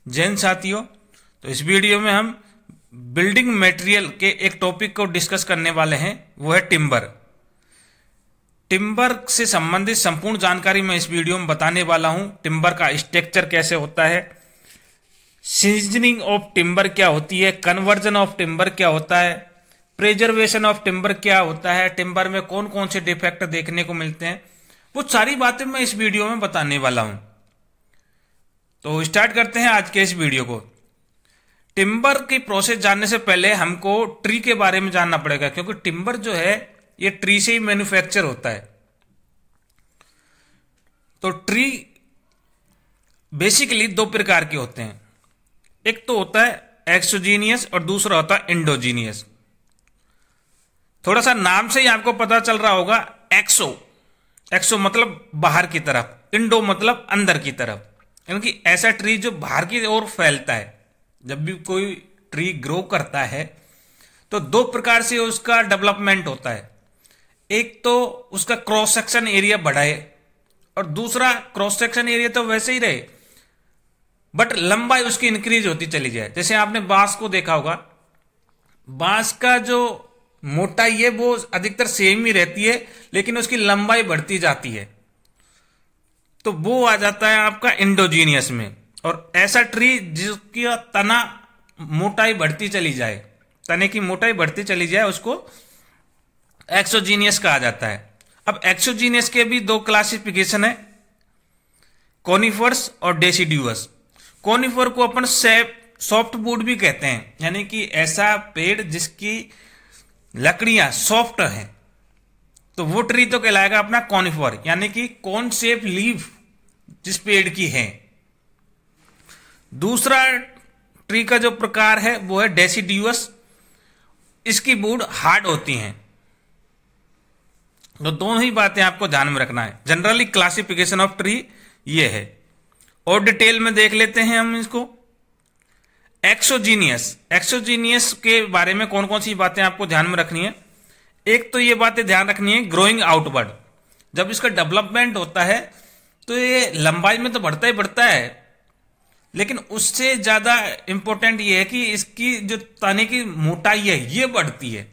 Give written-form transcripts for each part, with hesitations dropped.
जैन साथियों, तो इस वीडियो में हम बिल्डिंग मटेरियल के एक टॉपिक को डिस्कस करने वाले हैं, वो है टिम्बर। टिम्बर से संबंधित संपूर्ण जानकारी मैं इस वीडियो में बताने वाला हूं। टिम्बर का स्ट्रक्चर कैसे होता है, सीजनिंग ऑफ टिम्बर क्या होती है, कन्वर्जन ऑफ टिम्बर क्या होता है, प्रिजर्वेशन ऑफ टिम्बर क्या होता है, टिम्बर में कौन कौन से डिफेक्ट देखने को मिलते हैं, वो सारी बातें मैं इस वीडियो में बताने वाला हूं। तो स्टार्ट करते हैं आज के इस वीडियो को। टिम्बर की प्रोसेस जानने से पहले हमको ट्री के बारे में जानना पड़ेगा, क्योंकि टिम्बर जो है ये ट्री से ही मैन्युफैक्चर होता है। तो ट्री बेसिकली दो प्रकार के होते हैं, एक तो होता है एक्सोजीनियस और दूसरा होता है इंडोजीनियस। थोड़ा सा नाम से ही आपको पता चल रहा होगा, एक्सो मतलब बाहर की तरफ, इंडो मतलब अंदर की तरफ, यानी कि ऐसा ट्री जो बाहर की ओर फैलता है। जब भी कोई ट्री ग्रो करता है तो दो प्रकार से उसका डेवलपमेंट होता है, एक तो उसका क्रॉस सेक्शन एरिया बढ़ाए और दूसरा क्रॉस सेक्शन एरिया तो वैसे ही रहे बट लंबाई उसकी इंक्रीज होती चली जाए। जैसे आपने बांस को देखा होगा, बांस का जो मोटाई है वो अधिकतर सेम ही रहती है, लेकिन उसकी लंबाई बढ़ती जाती है, तो वो आ जाता है आपका इंडोजीनियस में। और ऐसा ट्री जिसकी तना मोटाई बढ़ती चली जाए, तने की मोटाई बढ़ती चली जाए, उसको एक्सोजीनियस कहा जाता है। अब एक्सोजीनियस के भी दो क्लासिफिकेशन है, कॉनिफर्स और डेसिड्यूअस। कॉनिफर को अपन सॉफ्ट वुड भी कहते हैं, यानी कि ऐसा पेड़ जिसकी लकड़ियां सॉफ्ट हैं, तो वो ट्री तो कहलाएगा अपना कॉनिफर, यानी कि कॉन शेप लीफ जिस पेड़ की है। दूसरा ट्री का जो प्रकार है वो है डेसिड्यूअस, इसकी वुड हार्ड होती हैं। तो दोनों ही बातें आपको ध्यान में रखना है। जनरली क्लासिफिकेशन ऑफ ट्री ये है, और डिटेल में देख लेते हैं हम इसको। एक्सोजीनियस के बारे में कौन कौन सी बातें आपको ध्यान में रखनी है। एक तो ये बातें ध्यान रखनी है, ग्रोइंग आउटवर्ड। जब इसका डेवलपमेंट होता है तो ये लंबाई में तो बढ़ता ही बढ़ता है, लेकिन उससे ज्यादा इंपॉर्टेंट ये है कि इसकी जो तने की मोटाई है ये बढ़ती है।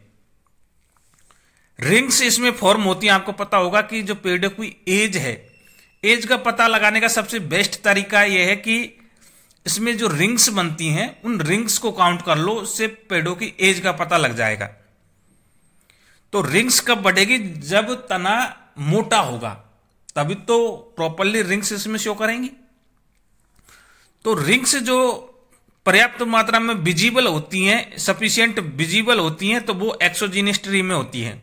रिंग्स इसमें फॉर्म होती है। आपको पता होगा कि जो पेड़ की एज है, एज का पता लगाने का सबसे बेस्ट तरीका यह है कि इसमें जो रिंग्स बनती हैं उन रिंग्स को काउंट कर लो, उससे पेड़ों की एज का पता लग जाएगा। तो रिंग्स कब बढ़ेगी, जब तना मोटा होगा, तभी तो प्रॉपरली रिंग्स इसमें शो करेंगी। तो रिंग्स जो पर्याप्त मात्रा में विजिबल होती हैं, सफिशिएंट विजिबल होती हैं, तो वो एक्सोजीनियस ट्री में होती हैं,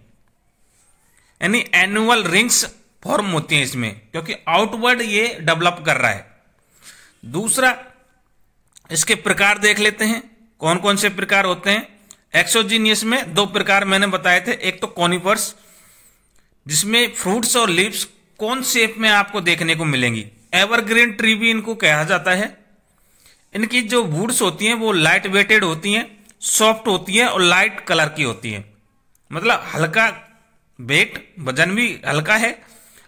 यानी एनुअल रिंग्स फॉर्म होती हैं इसमें, क्योंकि आउटवर्ड ये डेवलप कर रहा है। दूसरा, इसके प्रकार देख लेते हैं, कौन कौन से प्रकार होते हैं। एक्सोजीनियस में दो प्रकार मैंने बताए थे, एक तो कॉनिफर्स जिसमें फ्रूट्स और लीव्स कौन शेप में आपको देखने को मिलेंगी। एवरग्रीन ट्री भी इनको कहा जाता है। इनकी जो वुड्स होती हैं वो लाइट वेटेड होती हैं, सॉफ्ट होती है और लाइट कलर की होती है, मतलब हल्का वेट, वजन भी हल्का है,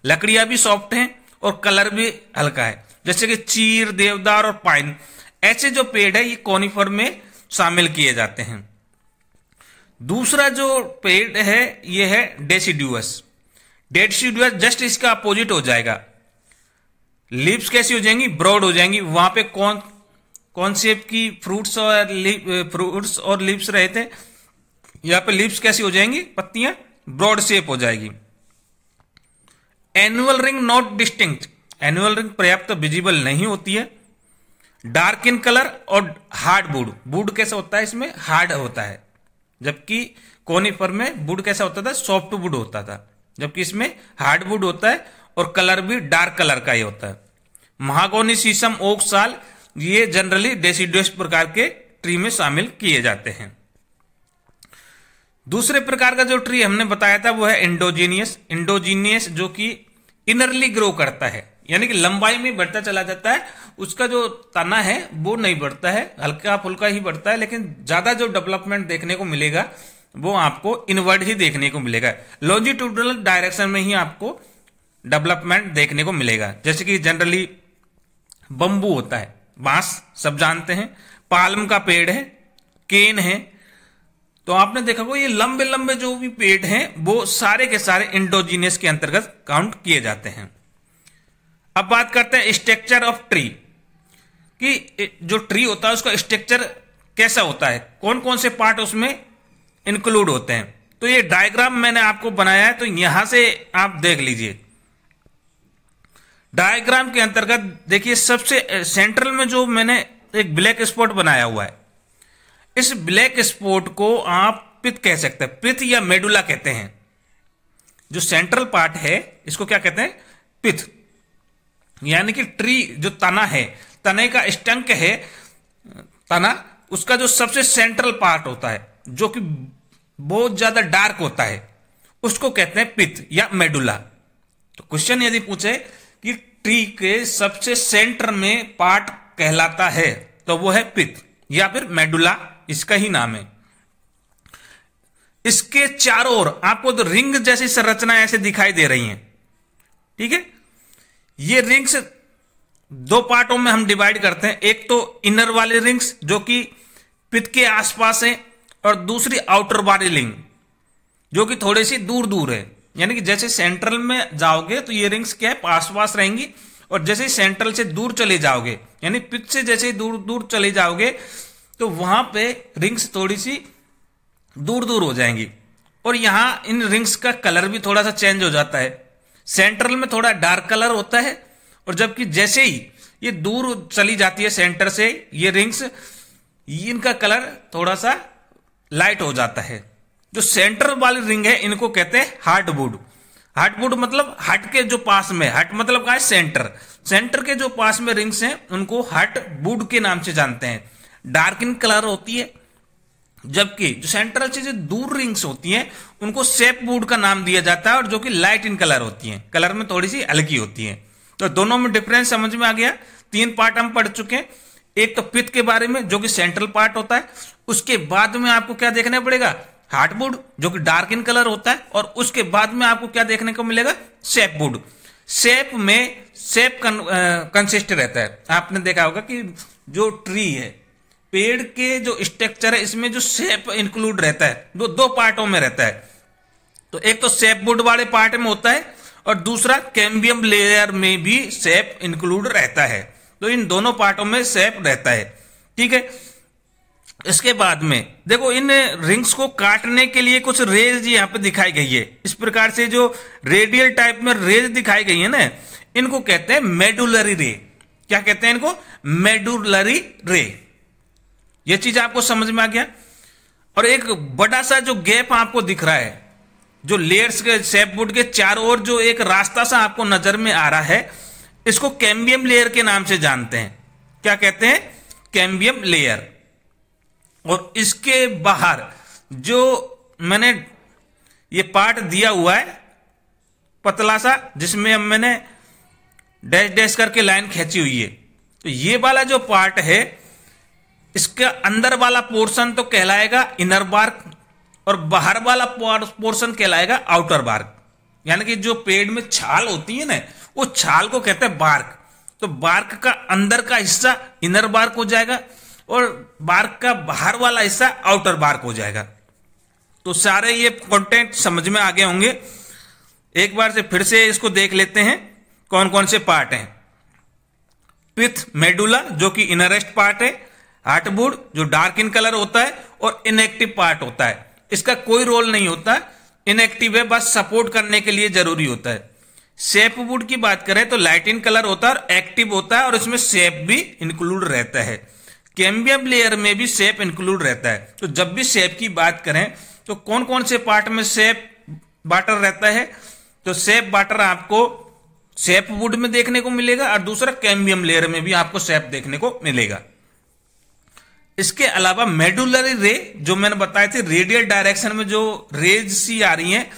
लकड़ियां भी सॉफ्ट हैं और कलर भी हल्का है। जैसे कि चीर, देवदार और पाइन, ऐसे जो पेड़ है ये कॉनिफर में शामिल किए जाते हैं। दूसरा जो पेड़ है ये है डेसिड्यूअस। डेसिड्यूअस जस्ट इसका अपोजिट हो जाएगा। लीव्स कैसी हो जाएंगी, ब्रॉड हो जाएंगी। वहां पे कौन शेप की फ्रूट्स और लीव्स रहे थे, यहां पे लीव्स कैसी हो जाएंगी, पत्तियां ब्रॉड शेप हो जाएगी। Annual ring not distinct, annual ring पर्याप्त विजिबल नहीं होती है। डार्क इन कलर और हार्ड वुड कैसा होता है, इसमें हार्ड होता है, जबकि कॉनिफर में वुड कैसा होता था, सॉफ्ट वुड होता था, जबकि इसमें हार्ड वुड होता है और कलर भी डार्क कलर का ही होता है। महागोनी, शीशम, ओक, साल, ये जनरली डेसिड्यूअस प्रकार के ट्री में शामिल किए जाते हैं। दूसरे प्रकार का जो ट्री हमने बताया था वो है इंडोजीनियस, जो कि इनरली ग्रो करता है, यानी कि लंबाई में बढ़ता चला जाता है। उसका जो तना है वो नहीं बढ़ता है, हल्का फुल्का ही बढ़ता है, लेकिन ज्यादा जो डेवलपमेंट देखने को मिलेगा वो आपको इनवर्ड ही देखने को मिलेगा। लॉन्जिट्यूडनल डायरेक्शन में ही आपको डेवलपमेंट देखने को मिलेगा। जैसे कि जनरली बंबू होता है, बांस सब जानते हैं, पाल्म का पेड़ है, केन है। तो आपने देखा होगा ये लंबे लंबे जो भी पेड़ हैं वो सारे के सारे इंडोजीनियस के अंतर्गत काउंट किए जाते हैं। अब बात करते हैं स्ट्रक्चर ऑफ ट्री, कि जो ट्री होता है उसका स्ट्रक्चर कैसा होता है, कौन कौन से पार्ट उसमें इंक्लूड होते हैं। तो ये डायग्राम मैंने आपको बनाया है, तो यहां से आप देख लीजिए। डायग्राम के अंतर्गत देखिए सबसे सेंट्रल में जो मैंने एक ब्लैक स्पॉट बनाया हुआ है, इस ब्लैक स्पॉट को आप पिथ कह सकते हैं, पिथ या मेडुला कहते हैं। जो सेंट्रल पार्ट है इसको क्या कहते हैं, पिथ। यानी कि ट्री जो तना है, तने का स्टंक है तना, उसका जो सबसे सेंट्रल पार्ट होता है जो कि बहुत ज्यादा डार्क होता है, उसको कहते हैं पिथ या मेडुला। तो क्वेश्चन यदि पूछे कि ट्री के सबसे सेंटर में पार्ट कहलाता है तो वो है पिथ या फिर मेडुला, इसका ही नाम है। इसके चारों ओर आपको तो रिंग जैसी संरचना ऐसे दिखाई दे रही हैं, ठीक है। ये रिंग्स दो पार्टों में हम डिवाइड करते हैं, एक तो इनर वाले रिंग्स जो कि पिथ के आसपास है, और दूसरी आउटर वाली रिंग जो कि थोड़ी सी दूर दूर है। यानी कि जैसे सेंट्रल में जाओगे तो ये रिंग्स क्या है, पास पास रहेंगी, और जैसे सेंट्रल से दूर चले जाओगे, यानी पिथ से जैसे दूर दूर चले जाओगे तो वहां पे रिंग्स थोड़ी सी दूर दूर हो जाएंगी। और यहां इन रिंग्स का कलर भी थोड़ा सा चेंज हो जाता है। सेंट्रल में थोड़ा डार्क कलर होता है, और जबकि जैसे ही ये दूर चली जाती है सेंटर से ये रिंग्स, इनका कलर थोड़ा सा लाइट हो जाता है। जो सेंटर वाली रिंग है इनको कहते हैं हार्टवुड। हार्टवुड मतलब हार्ट के जो पास में, हार्ट मतलब क्या है, सेंटर, सेंटर के जो पास में रिंग्स हैं उनको हार्टवुड के नाम से जानते हैं। डार्क इन कलर होती है, जबकि जो सेंट्रल से जो दूर रिंग्स होती हैं उनको सेपवुड का नाम दिया जाता है, और जो कि लाइट इन कलर होती हैं, कलर में थोड़ी सी हल्की होती हैं। तो दोनों में डिफरेंस समझ में आ गया। तीन पार्ट हम पढ़ चुके हैं, एक तो पिथ के बारे में जो कि सेंट्रल पार्ट होता है, उसके बाद में आपको क्या देखना पड़ेगा, हार्टवुड जो कि डार्क इन कलर होता है, और उसके बाद में आपको क्या देखने को मिलेगा, सेपवुड। सेप में सेप कंसिस्ट रहता है। आपने देखा होगा कि जो ट्री है, पेड़ के जो स्ट्रक्चर है इसमें जो सेप इंक्लूड रहता है वो दो पार्टों में रहता है। तो एक तो सेपवुड वाले पार्ट में होता है, और दूसरा कैम्बियम लेयर में भी सेप इंक्लूड रहता है। तो इन दोनों पार्टों में सेप रहता है, ठीक है। इसके बाद में देखो इन रिंग्स को काटने के लिए कुछ रेज यहाँ पे दिखाई गई है। इस प्रकार से जो रेडियल टाइप में रेज दिखाई गई है ना, इनको कहते हैं मेडुलरी रे। क्या कहते हैं इनको, मेडुलरी रे। ये चीज आपको समझ में आ गया। और एक बड़ा सा जो गैप आपको दिख रहा है, जो लेयर्स के सेपवुड के चारों ओर जो एक रास्ता सा आपको नजर में आ रहा है, इसको कैम्बियम लेयर के नाम से जानते हैं। क्या कहते हैं, कैम्बियम लेयर। और इसके बाहर जो मैंने ये पार्ट दिया हुआ है पतला सा, जिसमें अब मैंने डैश डैश करके लाइन खींची हुई है, तो ये वाला जो पार्ट है इसका अंदर वाला पोर्शन तो कहलाएगा इनर बार्क, और बाहर वाला पोर्शन कहलाएगा आउटर बार्क। यानी कि जो पेड़ में छाल होती है ना, वो छाल को कहते हैं बार्क। तो बार्क का अंदर का हिस्सा इनर बार्क हो जाएगा, और बार्क का बाहर वाला हिस्सा आउटर बार्क हो जाएगा। तो सारे ये कंटेंट समझ में आ गए होंगे। एक बार से फिर से इसको देख लेते हैं कौन कौन से पार्ट हैं। पिथ मेडुला जो कि इनरेस्ट पार्ट है, हार्टवुड जो डार्क इन कलर होता है, और इनएक्टिव पार्ट होता है, इसका कोई रोल नहीं होता, इनएक्टिव है, बस सपोर्ट करने के लिए जरूरी होता है। सेपवुड की बात करें तो लाइट इन कलर होता है और एक्टिव होता है, और इसमें सेप भी इंक्लूड रहता है। कैम्बियम लेयर में भी सेप इंक्लूड रहता है। तो जब भी सेप की बात करें तो कौन कौन से पार्ट में सेप वाटर रहता है, तो सेप वाटर आपको सेपवुड में देखने को मिलेगा, और दूसरा कैम्बियम लेयर में भी आपको सेप देखने को मिलेगा। इसके अलावा मेडुलरी रे जो मैंने बताया थी, रेडियल डायरेक्शन में जो रेज सी आ रही हैं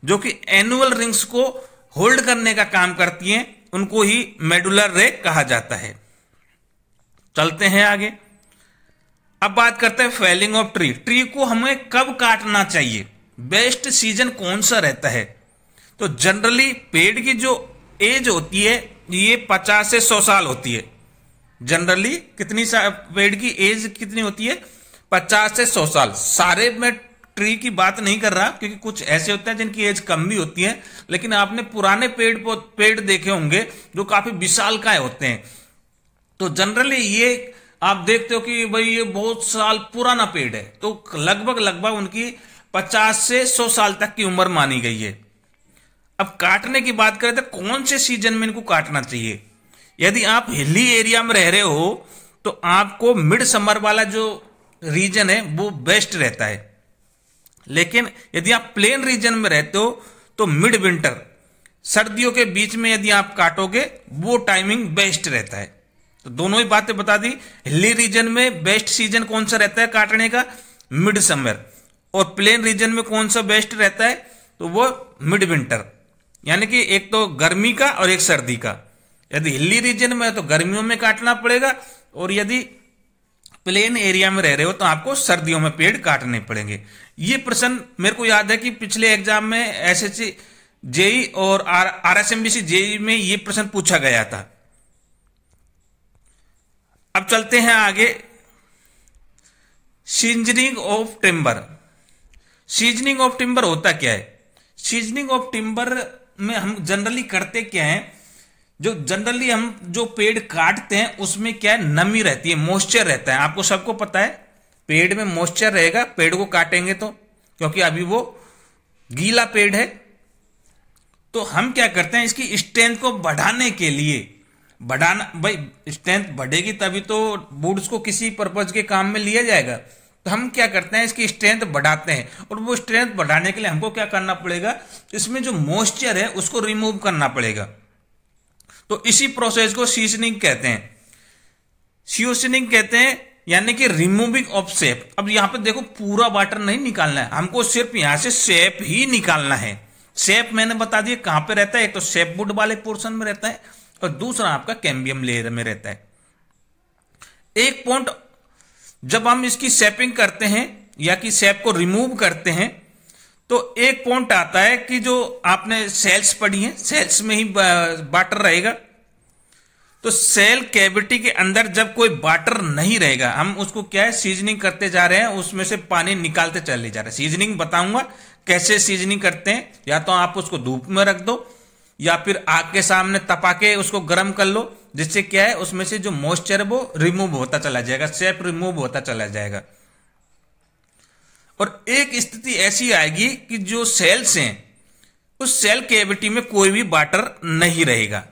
जो कि एनुअल रिंग्स को होल्ड करने का काम करती हैं, उनको ही मेडुलर रे कहा जाता है। चलते हैं आगे। अब बात करते हैं फेलिंग ऑफ ट्री। ट्री को हमें कब काटना चाहिए, बेस्ट सीजन कौन सा रहता है। तो जनरली पेड़ की जो एज होती है ये 50 से 100 साल होती है। जनरली कितनी पेड़ की एज कितनी होती है? 50 से 100 साल। सारे मैं ट्री की बात नहीं कर रहा, क्योंकि कुछ ऐसे होते हैं जिनकी एज कम भी होती है, लेकिन आपने पुराने पेड़ देखे होंगे जो काफी विशालकाय होते हैं। तो जनरली ये आप देखते हो कि भाई ये बहुत साल पुराना पेड़ है, तो लगभग उनकी 50 से 100 साल तक की उम्र मानी गई है। अब काटने की बात करें तो कौन से सीजन में इनको काटना चाहिए? यदि आप हिली एरिया में रह रहे हो तो आपको मिड समर वाला जो रीजन है वो बेस्ट रहता है, लेकिन यदि आप प्लेन रीजन में रहते हो तो मिड विंटर, सर्दियों के बीच में यदि आप काटोगे वो टाइमिंग बेस्ट रहता है। तो दोनों ही बातें बता दी। हिली रीजन में बेस्ट सीजन कौन सा रहता है काटने का? Mid summer. और प्लेन रीजन में कौन सा बेस्ट रहता है? तो वो मिड विंटर, यानी कि एक तो गर्मी का और एक सर्दी का। यदि हिली रीजन में है तो गर्मियों में काटना पड़ेगा, और यदि प्लेन एरिया में रह रहे हो तो आपको सर्दियों में पेड़ काटने पड़ेंगे। ये प्रश्न मेरे को याद है कि पिछले एग्जाम में एसएससी जेई और आरएसएमबीसी जेई में ये प्रश्न पूछा गया था। अब चलते हैं आगे। Seasoning of timber. Seasoning of timber होता क्या है? सीजनिंग ऑफ टिम्बर में हम जनरली करते क्या है, जो जनरली हम जो पेड़ काटते हैं उसमें क्या है, नमी रहती है, मॉइस्चर रहता है। आपको सबको पता है पेड़ में मॉइस्चर रहेगा पेड़ को काटेंगे तो, क्योंकि अभी वो गीला पेड़ है। तो हम क्या करते हैं, इसकी स्ट्रेंथ को बढ़ाने के लिए, बढ़ाना भाई स्ट्रेंथ बढ़ेगी तभी तो वुड्स को किसी पर्पज के काम में लिया जाएगा। तो हम क्या करते हैं, इसकी स्ट्रेंथ बढ़ाते हैं, और वो स्ट्रेंथ बढ़ाने के लिए हमको क्या करना पड़ेगा, इसमें जो मॉइस्चर है उसको रिमूव करना पड़ेगा। तो इसी प्रोसेस को सीजनिंग कहते हैं। सीजनिंग कहते हैं यानी कि रिमूविंग ऑफ सेप। अब यहां पे देखो पूरा वाटर नहीं निकालना है, हमको सिर्फ यहां से सेप ही निकालना है। सेप मैंने बता दिया कहां पे रहता है, एक तो सेप वुड वाले पोर्शन में रहता है और दूसरा आपका कैम्बियम लेयर में रहता है। एक पॉइंट जब हम इसकी सेपिंग करते हैं या कि सेप को रिमूव करते हैं तो एक पॉइंट आता है कि जो आपने सेल्स पढ़ी हैं, सेल्स में ही वाटर रहेगा। तो सेल कैविटी के अंदर जब कोई वाटर नहीं रहेगा, हम उसको क्या है सीजनिंग करते जा रहे हैं, उसमें से पानी निकालते चले जा रहे हैं। सीजनिंग बताऊंगा कैसे सीजनिंग करते हैं, या तो आप उसको धूप में रख दो या फिर आग के सामने तपा के उसको गर्म कर लो, जिससे क्या है उसमें से जो मॉइस्चर है वो रिमूव होता चला जाएगा, सेप रिमूव होता चला जाएगा। और एक स्थिति ऐसी आएगी कि जो सेल्स हैं उस सेल कैविटी में कोई भी वाटर नहीं रहेगा,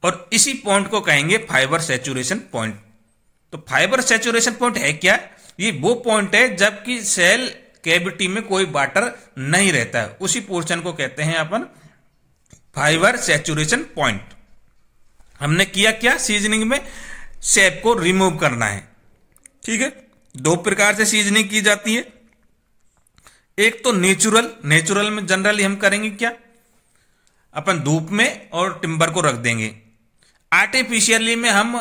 और इसी पॉइंट को कहेंगे फाइबर सैचुरेशन पॉइंट। तो फाइबर सैचुरेशन पॉइंट है क्या? ये वो पॉइंट है जबकि सेल कैविटी में कोई वाटर नहीं रहता है, उसी पोर्शन को कहते हैं अपन फाइबर सैचुरेशन पॉइंट। हमने किया क्या, सीजनिंग में सेप को रिमूव करना है। ठीक है, दो प्रकार से सीजनिंग की जाती है। एक तो नेचुरल में जनरली हम करेंगे क्या, अपन धूप में और टिम्बर को रख देंगे। आर्टिफिशियली में हम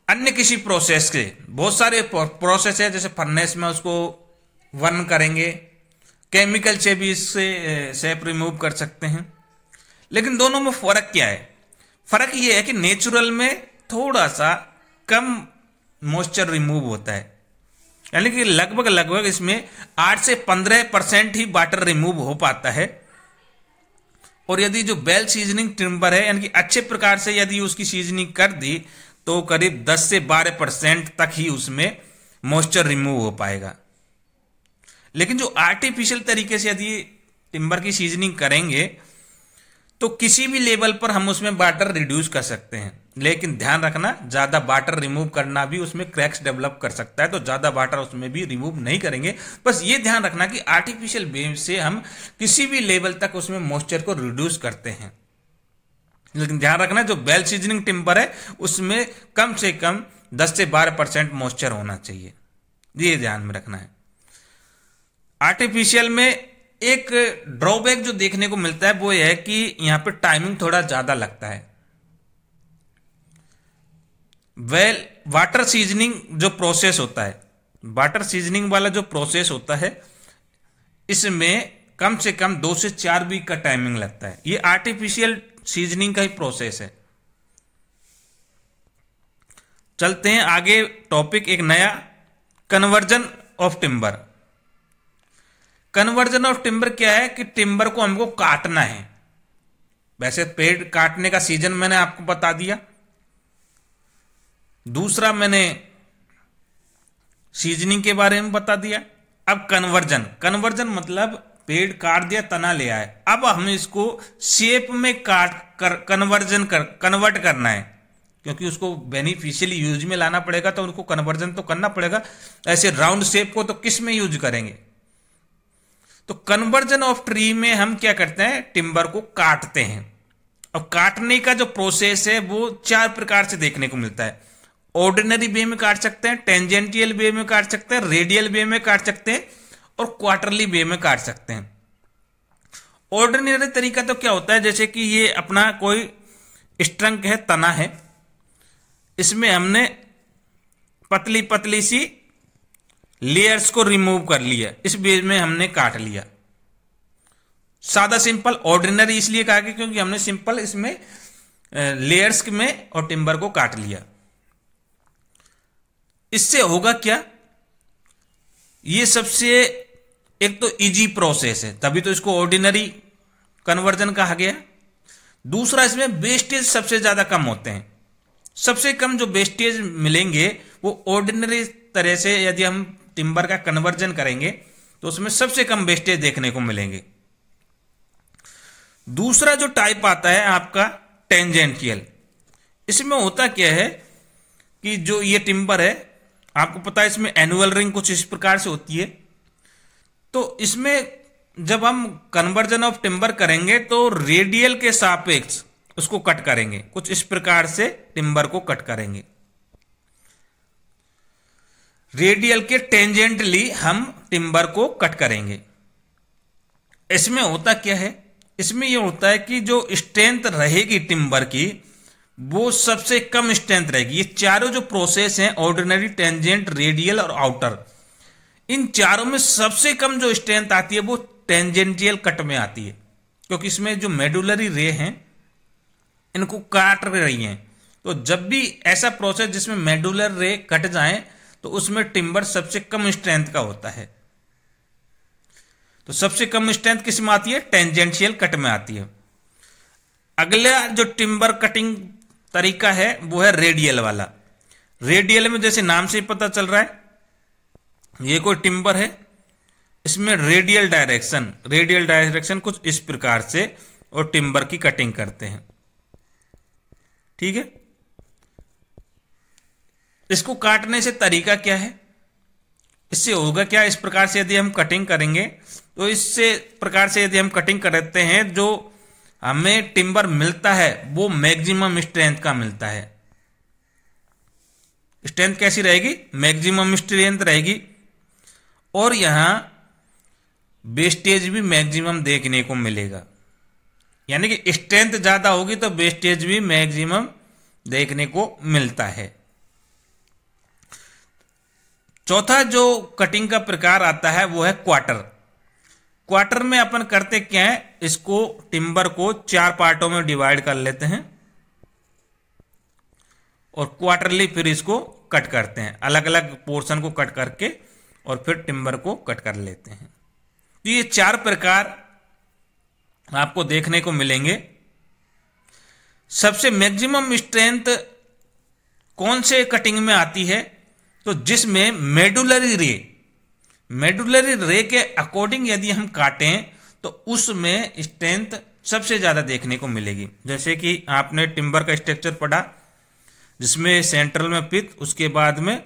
अन्य किसी प्रोसेस के, बहुत सारे प्रोसेस है, जैसे फर्नेस में उसको बर्न करेंगे, केमिकल से भी इससे सेप रिमूव कर सकते हैं। लेकिन दोनों में फर्क क्या है? फर्क यह है कि नेचुरल में थोड़ा सा कम मॉइस्चर रिमूव होता है, यानी कि लगभग इसमें 8 से 15% ही वाटर रिमूव हो पाता है। और यदि जो वेल सीजनिंग टिम्बर है, यानी कि अच्छे प्रकार से यदि उसकी सीजनिंग कर दी तो करीब 10 से 12% तक ही उसमें मॉइस्चर रिमूव हो पाएगा। लेकिन जो आर्टिफिशियल तरीके से यदि टिम्बर की सीजनिंग करेंगे तो किसी भी लेवल पर हम उसमें वाटर रिड्यूस कर सकते हैं, लेकिन ध्यान रखना ज्यादा वाटर रिमूव करना भी उसमें क्रैक्स डेवलप कर सकता है, तो ज्यादा वाटर उसमें भी रिमूव नहीं करेंगे। बस ये ध्यान रखना कि आर्टिफिशियल वे से हम किसी भी लेवल तक उसमें मॉइस्चर को रिड्यूस करते हैं, लेकिन ध्यान रखना जो वेल सीजनिंग टिम्बर है उसमें कम से कम 10 से 12% मॉइस्चर होना चाहिए, ये ध्यान में रखना है। आर्टिफिशियल में एक ड्रॉबैक जो देखने को मिलता है वो यह है कि यहां पे टाइमिंग थोड़ा ज्यादा लगता है। वेल वाटर सीजनिंग जो प्रोसेस होता है, वाटर सीजनिंग वाला जो प्रोसेस होता है, इसमें कम से कम 2 से 4 वीक का टाइमिंग लगता है। ये आर्टिफिशियल सीजनिंग का ही प्रोसेस है। चलते हैं आगे टॉपिक एक नया, conversion of timber. Conversion of timber क्या है कि टिम्बर को हमको काटना है। वैसे पेड़ काटने का सीजन मैंने आपको बता दिया। दूसरा मैंने सीजनिंग के बारे में बता दिया। अब कन्वर्जन मतलब पेड़ काट दिया, तना ले आए, अब हमें इसको शेप में काट कर कन्वर्ट करना है, क्योंकि उसको बेनिफिशियल यूज में लाना पड़ेगा तो उनको कन्वर्जन तो करना पड़ेगा। ऐसे राउंड शेप को तो किस में यूज करेंगे? तो कन्वर्जन ऑफ ट्री में हम क्या करते हैं, टिम्बर को काटते हैं। अब काटने का जो प्रोसेस है वो 4 प्रकार से देखने को मिलता है। ऑर्डिनरी वे में काट सकते हैं, टेंजेंटियल वे में काट सकते हैं, रेडियल वे में काट सकते हैं और क्वार्टरली वे में काट सकते हैं। ऑर्डिनरी तरीका तो क्या होता है, जैसे कि ये अपना कोई स्ट्रंक है, तना है, इसमें हमने पतली पतली सी लेयर्स को रिमूव कर लिया, इस वे में हमने काट लिया। सादा सिंपल ऑर्डिनरी इसलिए कहा कि क्योंकि हमने सिंपल इसमें लेयर्स में और टिम्बर को काट लिया। इससे होगा क्या, ये सबसे एक तो इजी प्रोसेस है, तभी तो इसको ऑर्डिनरी कन्वर्जन कहा गया। दूसरा, इसमें वेस्टेज सबसे ज्यादा कम होते हैं। सबसे कम जो वेस्टेज मिलेंगे वो ऑर्डिनरी तरह से यदि हम टिम्बर का कन्वर्जन करेंगे तो उसमें सबसे कम वेस्टेज देखने को मिलेंगे। दूसरा जो टाइप आता है आपका टेंजेंटियल, इसमें होता क्या है कि जो ये टिम्बर है, आपको पता है इसमें एनुअल रिंग कुछ इस प्रकार से होती है। तो इसमें जब हम कन्वर्जन ऑफ टिम्बर करेंगे तो रेडियल के सापेक्ष उसको कट करेंगे, कुछ इस प्रकार से टिम्बर को कट करेंगे। रेडियल के टेंजेंटली हम टिम्बर को कट करेंगे। इसमें होता क्या है, इसमें यह होता है कि जो स्ट्रेंथ रहेगी टिम्बर की वो सबसे कम स्ट्रेंथ रहेगी। ये चारों जो प्रोसेस हैं, ऑर्डिनरी, टेंजेंट, रेडियल और आउटर, इन चारों में सबसे कम जो स्ट्रेंथ आती है वो टेंजेंटियल कट में आती है, क्योंकि इसमें जो मेडुलरी रे हैं इनको काट रही हैं। तो जब भी ऐसा प्रोसेस जिसमें मेडुलर रे कट जाए तो उसमें टिम्बर सबसे कम स्ट्रेंथ का होता है। तो सबसे कम स्ट्रेंथ किस में आती है, टेंजेंशियल कट में आती है। अगला जो टिम्बर कटिंग तरीका है वो है रेडियल वाला। रेडियल में जैसे नाम से ही पता चल रहा है, ये कोई टिम्बर है, इसमें रेडियल डायरेक्शन कुछ इस प्रकार से और टिम्बर की कटिंग करते हैं। ठीक है, इसको काटने से तरीका क्या है, इससे होगा क्या, इस प्रकार से यदि हम कटिंग करेंगे तो इससे प्रकार से यदि हम कटिंग करते हैं जो हमें टिम्बर मिलता है वो मैक्सिमम स्ट्रेंथ का मिलता है। स्ट्रेंथ कैसी रहेगी, मैक्सिमम स्ट्रेंथ रहेगी, और यहां वेस्टेज भी मैक्सिमम देखने को मिलेगा। यानी कि स्ट्रेंथ ज्यादा होगी तो वेस्टेज भी मैक्सिमम देखने को मिलता है। चौथा जो कटिंग का प्रकार आता है वो है क्वार्टर में अपन करते क्या है, इसको टिम्बर को 4 पार्टों में डिवाइड कर लेते हैं और क्वार्टरली फिर इसको कट करते हैं, अलग अलग पोर्शन को कट करके और फिर टिम्बर को कट कर लेते हैं। तो ये 4 प्रकार आपको देखने को मिलेंगे। सबसे मैक्सिमम स्ट्रेंथ कौन से कटिंग में आती है, तो जिसमें मेडुलरी रे के अकॉर्डिंग यदि हम काटें तो उसमें स्ट्रेंथ सबसे ज्यादा देखने को मिलेगी। जैसे कि आपने टिम्बर का स्ट्रक्चर पढ़ा जिसमें सेंट्रल में पिथ, उसके बाद में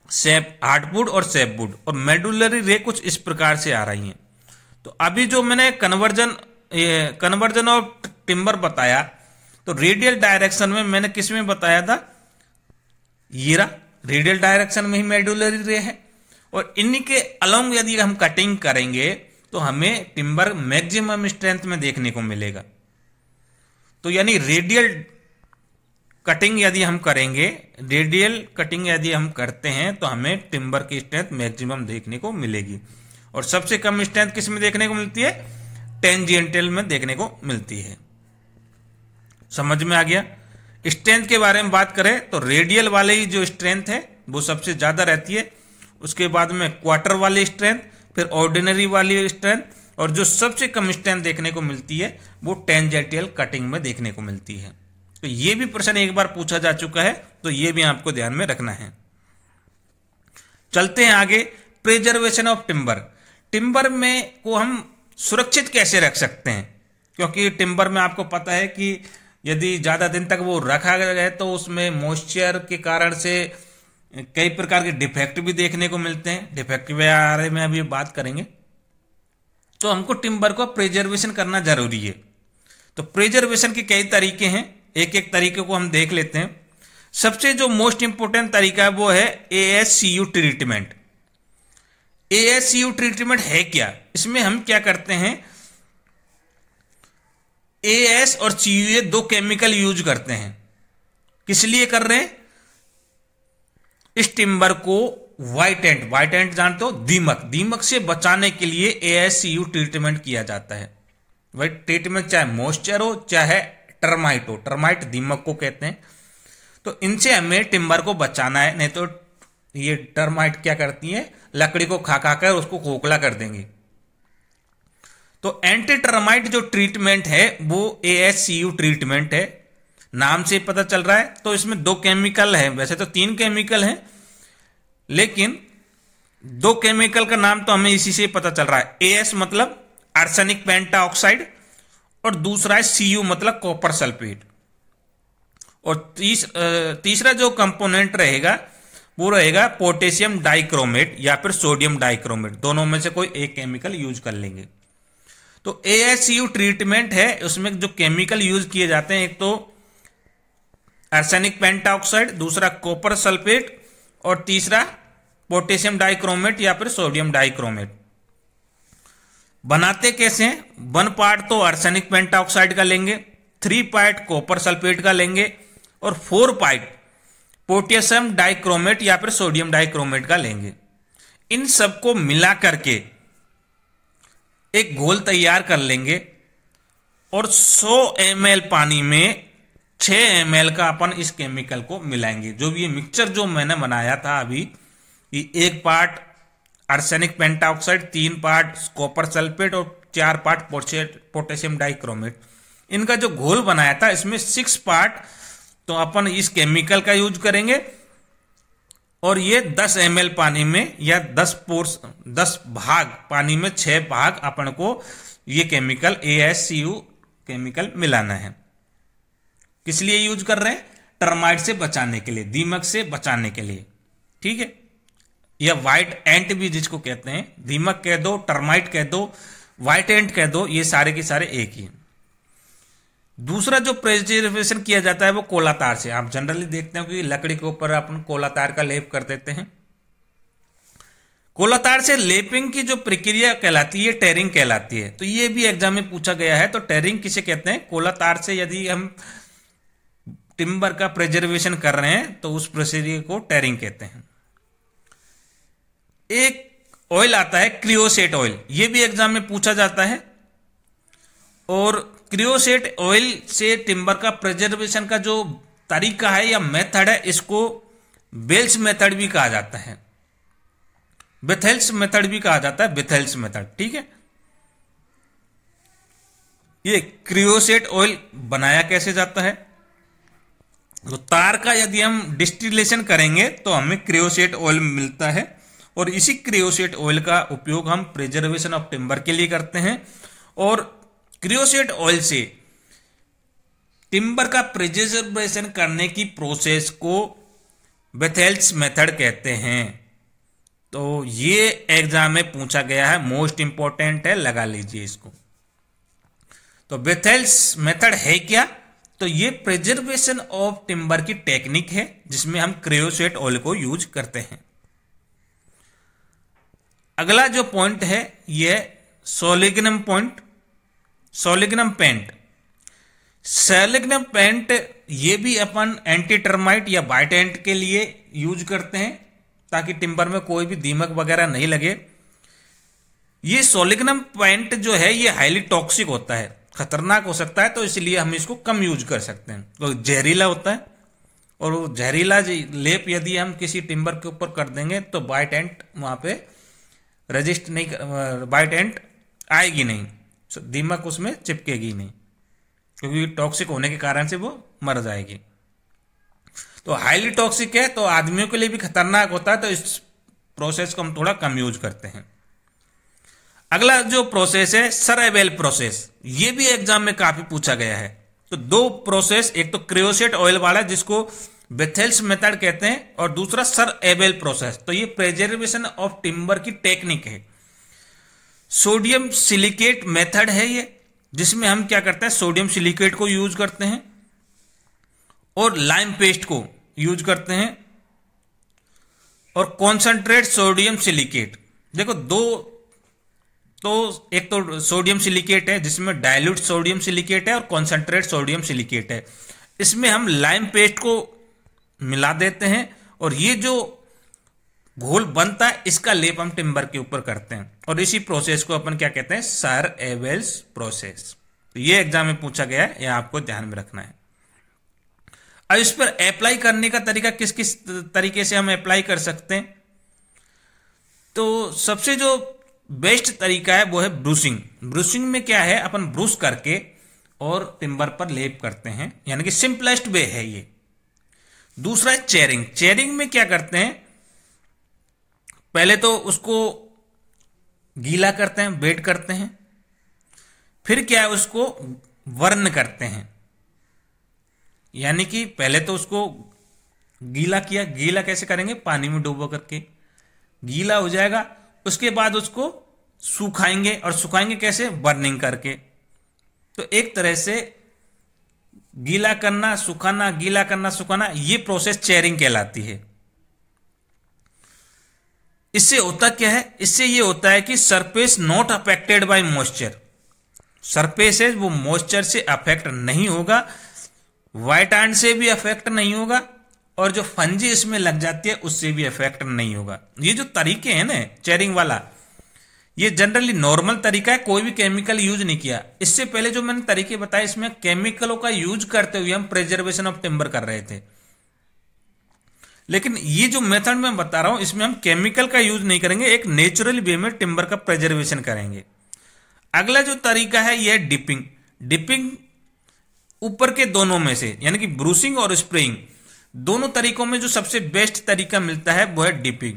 हार्डवुड और सैपवुड, और मेडुलरी रे कुछ इस प्रकार से आ रही हैं। तो अभी जो मैंने कन्वर्जन ऑफ टिम्बर बताया तो रेडियल डायरेक्शन में मैंने किस में बताया था, ये रेडियल डायरेक्शन में ही मेडुलरी रे है, और इन्हीं के अलोंग यदि हम कटिंग करेंगे तो हमें टिम्बर मैक्सिमम स्ट्रेंथ में देखने को मिलेगा। तो यानी रेडियल कटिंग यदि हम करते हैं तो हमें टिम्बर की स्ट्रेंथ मैक्सिमम देखने को मिलेगी, और सबसे कम स्ट्रेंथ किस में देखने को मिलती है, टेंजेंटियल में देखने को मिलती है। समझ में आ गया। स्ट्रेंथ के बारे में बात करें तो रेडियल वाले ही जो स्ट्रेंथ है वो सबसे ज्यादा रहती है, उसके बाद में क्वार्टर वाली स्ट्रेंथ, फिर ऑर्डिनरी वाली स्ट्रेंथ, और जो सबसे कम स्ट्रेंथ देखने को मिलती है वो टेंजेंटियल कटिंग में देखने को मिलती है। तो ये भी प्रश्न एक बार पूछा जा चुका है, तो ये भी आपको ध्यान में रखना है। चलते हैं आगे, प्रिजर्वेशन ऑफ टिम्बर। टिम्बर में को हम सुरक्षित कैसे रख सकते हैं, क्योंकि टिम्बर में आपको पता है कि यदि ज्यादा दिन तक वो रखा गया है तो उसमें मॉइस्चर के कारण से कई प्रकार के डिफेक्ट भी देखने को मिलते हैं। डिफेक्ट के बारे में अभी बात करेंगे। तो हमको टिम्बर को प्रिजर्वेशन करना जरूरी है। तो प्रिजर्वेशन के कई तरीके हैं, एक एक तरीके को हम देख लेते हैं। सबसे जो मोस्ट इंपोर्टेंट तरीका है वो है ASCU ट्रीटमेंट। ASCU ट्रीटमेंट है क्या? इसमें हम क्या करते हैं, AS और CUA दो केमिकल यूज करते हैं। किस लिए कर रहे हैं? इस टिम्बर को व्हाइट एंट जानते हो, दीमक से बचाने के लिए ASCU ट्रीटमेंट किया जाता है। वही ट्रीटमेंट चाहे मॉइस्चर हो चाहे टर्माइट हो, टर्माइट दीमक को कहते हैं। तो इनसे हमें टिम्बर को बचाना है, नहीं तो ये टर्माइट क्या करती है, लकड़ी को खा कर उसको खोखला कर देंगे। तो एंटी टर्माइट जो ट्रीटमेंट है वो ASCU ट्रीटमेंट है, नाम से पता चल रहा है। तो इसमें दो केमिकल है, वैसे तो 3 केमिकल हैं, लेकिन 2 केमिकल का नाम तो हमें इसी से पता चल रहा है। AS मतलब आर्सेनिक पेंटाऑक्साइड और दूसरा है CU मतलब कॉपर सल्फेट। और तीसरा जो कंपोनेंट रहेगा वो रहेगा पोटेशियम डाइक्रोमेट या फिर सोडियम डाइक्रोमेट, दोनों में से कोई एक केमिकल यूज कर लेंगे। तो ASCU ट्रीटमेंट है, उसमें जो केमिकल यूज किए जाते हैं एक तो आर्सेनिक पेंटाऑक्साइड, दूसरा कॉपर सल्फेट और तीसरा पोटेशियम डाइक्रोमेट या फिर सोडियम डाइक्रोमेट। बनाते कैसे हैं? 1 पार्ट तो आर्सेनिक पेंटाऑक्साइड का लेंगे, 3 पार्ट कॉपर सल्फेट का लेंगे और 4 पार्ट पोटेशियम डाइक्रोमेट या फिर सोडियम डाइक्रोमेट का लेंगे। इन सबको मिला करके एक घोल तैयार कर लेंगे और 100 ml पानी में 6 ml का अपन इस केमिकल को मिलाएंगे। जो भी ये मिक्सचर जो मैंने बनाया था अभी, ये 1 part arsenic pentoxide, 3 part copper sulphate और 4 पार्ट पोटेशियम डाइक्रोमेट, इनका जो घोल बनाया था इसमें 6 पार्ट तो अपन इस केमिकल का यूज करेंगे और ये 10 ml पानी में या 10 भाग पानी में 6 भाग अपन को ये केमिकल ASCU केमिकल मिलाना है। किस लिए यूज कर रहे हैं? टर्माइट से बचाने के लिए, दीमक से बचाने के लिए, ठीक है। या व्हाइट एंट भी जिसको कहते हैं, दीमक कह दो, टर्माइट कह दो, व्हाइट एंट कह दो, ये सारे के सारे एक ही। दूसरा जो प्रिजर्वेशन किया जाता है वो कोला तार से। आप जनरली देखते हैं कि लकड़ी के ऊपर अपन कोला तार का लेप कर देते हैं। कोला तार से लेपिंग की जो प्रक्रिया कहलाती है टेरिंग कहलाती है। तो ये भी एग्जाम में पूछा गया है। तो टेरिंग किसे कहते हैं? कोला तार से यदि हम टिम्बर का प्रिजर्वेशन कर रहे हैं तो उस प्रक्रिया को टेरिंग कहते हैं। एक ऑयल आता है क्रियोसेट ऑयल, ये भी एग्जाम में पूछा जाता है। और क्रियोसेट ऑयल से टिम्बर का प्रिजर्वेशन का जो तरीका है या मेथड है, इसको बेल्स मेथड भी कहा जाता है, बेथेल्स मेथड भी कहा जाता है, बेथेल्स मेथड, ठीक है। ये क्रियोसेट ऑयल बनाया कैसे जाता है? तो तार का यदि हम डिस्टिलेशन करेंगे तो हमें क्रियोसेट ऑयल मिलता है और इसी क्रियोसेट ऑयल का उपयोग हम प्रिजर्वेशन ऑफ टिम्बर के लिए करते हैं। और क्रियोसेट ऑयल से टिम्बर का प्रिजर्वेशन करने की प्रोसेस को बेथेल्स मेथड कहते हैं। तो ये एग्जाम में पूछा गया है, मोस्ट इंपॉर्टेंट है, लगा लीजिए इसको। तो बेथेल्स मेथड है क्या? तो ये प्रिजर्वेशन ऑफ टिम्बर की टेक्निक है जिसमें हम क्रियोसेट ऑयल को यूज करते हैं। अगला जो पॉइंट है यह सोलिग्नम पॉइंट, सोलिग्नम पेंट। सोलिग्नम पेंट ये भी अपन एंटी टर्माइट या व्हाइट एंट के लिए यूज करते हैं ताकि टिम्बर में कोई भी दीमक वगैरह नहीं लगे। ये सोलिग्नम पेंट जो है ये हाईली टॉक्सिक होता है, खतरनाक हो सकता है, तो इसलिए हम इसको कम यूज कर सकते हैं। तो जहरीला होता है, और वो जहरीला लेप यदि हम किसी टिम्बर के ऊपर कर देंगे तो बाइट एंट वहां पे रजिस्ट नहीं, बाइट एंट आएगी नहीं, दीमक उसमें चिपकेगी नहीं, क्योंकि टॉक्सिक होने के कारण से वो मर जाएगी। तो हाईली टॉक्सिक है तो आदमियों के लिए भी खतरनाक होता है, तो इस प्रोसेस को हम थोड़ा कम यूज करते हैं। अगला जो प्रोसेस है सर एबेल प्रोसेस, ये भी एग्जाम में काफी पूछा गया है। तो दो प्रोसेस, एक तो क्रियोसेट ऑयल वाला जिसको बेथेल्स मेथड कहते हैं, और दूसरा सर एबेल प्रोसेस। तो ये प्रेजर्वेशन ऑफ टिम्बर की टेक्निक है। सोडियम सिलिकेट मेथड है ये, जिसमें हम क्या करते हैं, सोडियम सिलिकेट को यूज करते हैं और लाइम पेस्ट को यूज करते हैं, और कॉन्सेंट्रेट सोडियम सिलिकेट। देखो दो, तो एक तो सोडियम सिलिकेट है जिसमें डाइल्यूट सोडियम सिलिकेट है, और कॉन्सेंट्रेट सोडियम सिलिकेट है। इसमें हम लाइम पेस्ट को मिला देते हैं, और ये जो घोल बनता है इसका लेप हम टिम्बर के ऊपर करते हैं, और इसी प्रोसेस को अपन क्या कहते हैं, सर एबेल्स प्रोसेस। तो ये एग्जाम में पूछा गया है, यह आपको ध्यान में रखना है। अब इस पर अप्लाई करने का तरीका किस किस तरीके से हम अप्लाई कर सकते हैं, तो सबसे जो बेस्ट तरीका है वो है ब्रूसिंग। ब्रूसिंग में क्या है, अपन ब्रूस करके और टिम्बर पर लेप करते हैं, यानी कि सिंपलेस्ट वे है ये। दूसरा है चेयरिंग। चेयरिंग में क्या करते हैं, पहले तो उसको गीला करते हैं, वेट करते हैं, फिर क्या है उसको वर्न करते हैं, यानी कि पहले तो उसको गीला किया। गीला कैसे करेंगे, पानी में डुबो करके गीला हो जाएगा, उसके बाद उसको सुखाएंगे, और सुखाएंगे कैसे, बर्निंग करके। तो एक तरह से गीला करना सुखाना, गीला करना सुखाना, ये प्रोसेस चेयरिंग कहलाती है। इससे होता क्या है, इससे ये होता है कि surface not affected by moisture. Surface है वो मॉइस्चर से अफेक्ट नहीं होगा, व्हाइट आयरन से भी अफेक्ट नहीं होगा, और जो फंजी इसमें लग जाती है उससे भी इफेक्ट नहीं होगा। ये जो तरीके हैं ना चेयरिंग वाला, ये जनरली नॉर्मल तरीका है, कोई भी केमिकल यूज नहीं किया। इससे पहले जो मैंने तरीके बताए इसमें केमिकलों का यूज करते हुए हम प्रिजर्वेशन ऑफ टिम्बर कर रहे थे, लेकिन ये जो मेथड मैं बता रहा हूं इसमें हम केमिकल का यूज नहीं करेंगे, एक नेचुरल वे में टिम्बर का प्रिजर्वेशन करेंगे। अगला जो तरीका है यह डिपिंग। डिपिंग ऊपर के दोनों में से, यानी कि ब्रूसिंग और स्प्रेइंग, दोनों तरीकों में जो सबसे बेस्ट तरीका मिलता है वो है डिपिंग।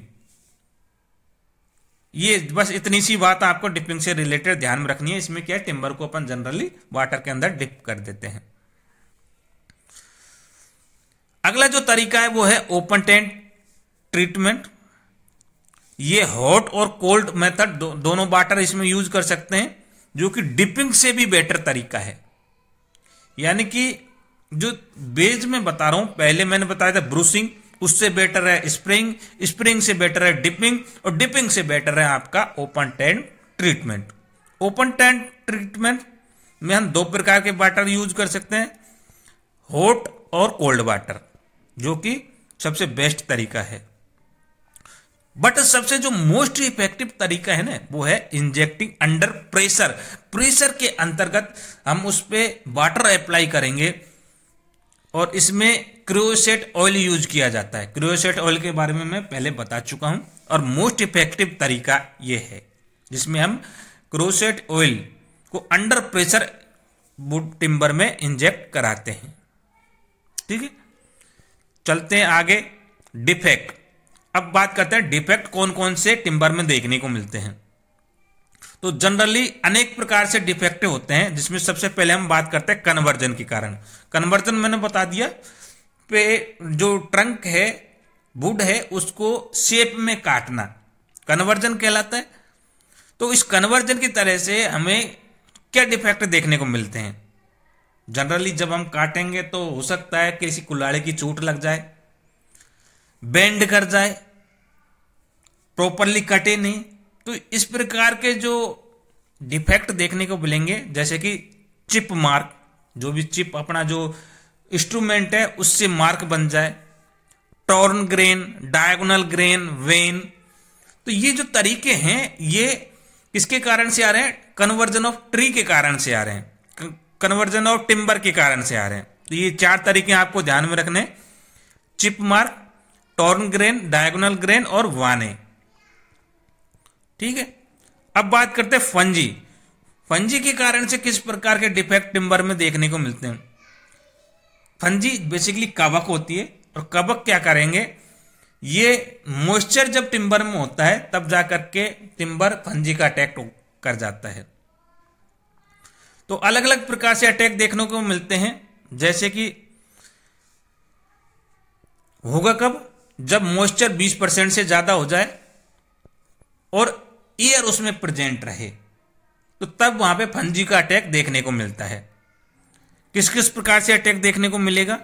ये बस इतनी सी बात आपको डिपिंग से रिलेटेड ध्यान में रखनी है। इसमें क्या है, टिम्बर को अपन जनरली वाटर के अंदर डिप कर देते हैं। अगला जो तरीका है वो है ओपन टेंट ट्रीटमेंट। ये हॉट और कोल्ड मेथड दोनों वाटर इसमें यूज कर सकते हैं, जो कि डिपिंग से भी बेटर तरीका है। यानी कि जो बेज में बता रहा हूं, पहले मैंने बताया था ब्रूसिंग, उससे बेटर है स्प्रिंग, स्प्रिंग से बेटर है डिपिंग, और डिपिंग से बेटर है आपका open tent treatment. Open tent treatment में हम दो प्रकार के वाटर यूज कर सकते हैं, हॉट और कोल्ड वाटर, जो कि सबसे बेस्ट तरीका है। बट सबसे जो मोस्ट इफेक्टिव तरीका है ना, वो है इंजेक्टिंग अंडर प्रेशर। प्रेशर के अंतर्गत हम उस पर वाटर अप्लाई करेंगे, और इसमें क्रियोसेट ऑयल यूज किया जाता है। क्रियोसेट ऑयल के बारे में मैं पहले बता चुका हूं, और मोस्ट इफेक्टिव तरीका यह है जिसमें हम क्रियोसेट ऑयल को अंडर प्रेशर वुड टिम्बर में इंजेक्ट कराते हैं। ठीक है, चलते हैं आगे। डिफेक्ट। अब बात करते हैं डिफेक्ट कौन कौन से टिम्बर में देखने को मिलते हैं। तो जनरली अनेक प्रकार से डिफेक्ट होते हैं, जिसमें सबसे पहले हम बात करते हैं कन्वर्जन के कारण। कन्वर्जन मैंने बता दिया, पे जो ट्रंक है, वुड है, उसको शेप में काटना कन्वर्जन कहलाता है। तो इस कन्वर्जन की तरह से हमें क्या डिफेक्ट देखने को मिलते हैं। जनरली जब हम काटेंगे तो हो सकता है किसी कुल्हाड़े की चोट लग जाए, बेंड कर जाए, प्रॉपरली कटे नहीं। तो इस प्रकार के जो डिफेक्ट देखने को मिलेंगे, जैसे कि चिप मार्क, जो भी चिप अपना जो इंस्ट्रूमेंट है उससे मार्क बन जाए, torn grain, diagonal grain, when. तो ये जो तरीके हैं ये किसके कारण से आ रहे हैं, कन्वर्जन ऑफ ट्री के कारण से आ रहे हैं। कन्वर्जन ऑफ टिम्बर के कारण से आ रहे हैं। तो ये 4 तरीके आपको ध्यान में रखने, chip mark, torn grain, diagonal grain और वाने। ठीक है, अब बात करते हैं फंजी। फंजी के कारण से किस प्रकार के डिफेक्ट टिम्बर में देखने को मिलते हैं। फंजी बेसिकली कवक होती है, और कवक क्या करेंगे, ये मॉइस्चर जब टिम्बर में होता है तब जाकर के टिम्बर फंजी का अटैक कर जाता है। तो अलग अलग प्रकार से अटैक देखने को मिलते हैं, जैसे कि होगा कब, जब मॉइस्चर 20% से ज्यादा हो जाए और एयर उसमें प्रेजेंट रहे, तो तब वहां पे फंजी का अटैक देखने को मिलता है। किस किस प्रकार से अटैक देखने को मिलेगा,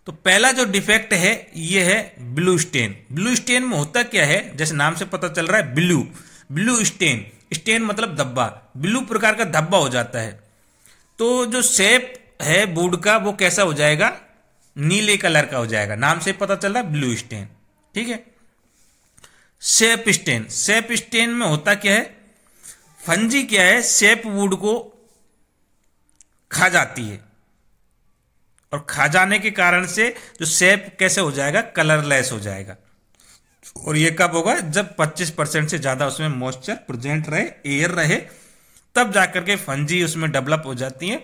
तो पहला जो डिफेक्ट है ये है ब्लू स्टेन। ब्लू स्टेन में होता क्या है, जैसे नाम से पता चल रहा है ब्लू स्टेन, स्टेन मतलब धब्बा, ब्लू प्रकार का धब्बा हो जाता है। तो जो शेप है वुड का वो कैसा हो जाएगा, नीले कलर का हो जाएगा, नाम से पता चल रहा है ब्लू स्टेन। ठीक है, शेप स्टेन, शेप स्टेन में होता क्या है, फंजी क्या है, शेप वुड को खा जाती है, और खा जाने के कारण से जो शेप कैसे हो जाएगा, कलरलेस हो जाएगा। और ये कब होगा, जब 25% से ज्यादा उसमें मॉइस्चर प्रेजेंट रहे, एयर रहे, तब जाकर के फंजी उसमें डेवलप हो जाती है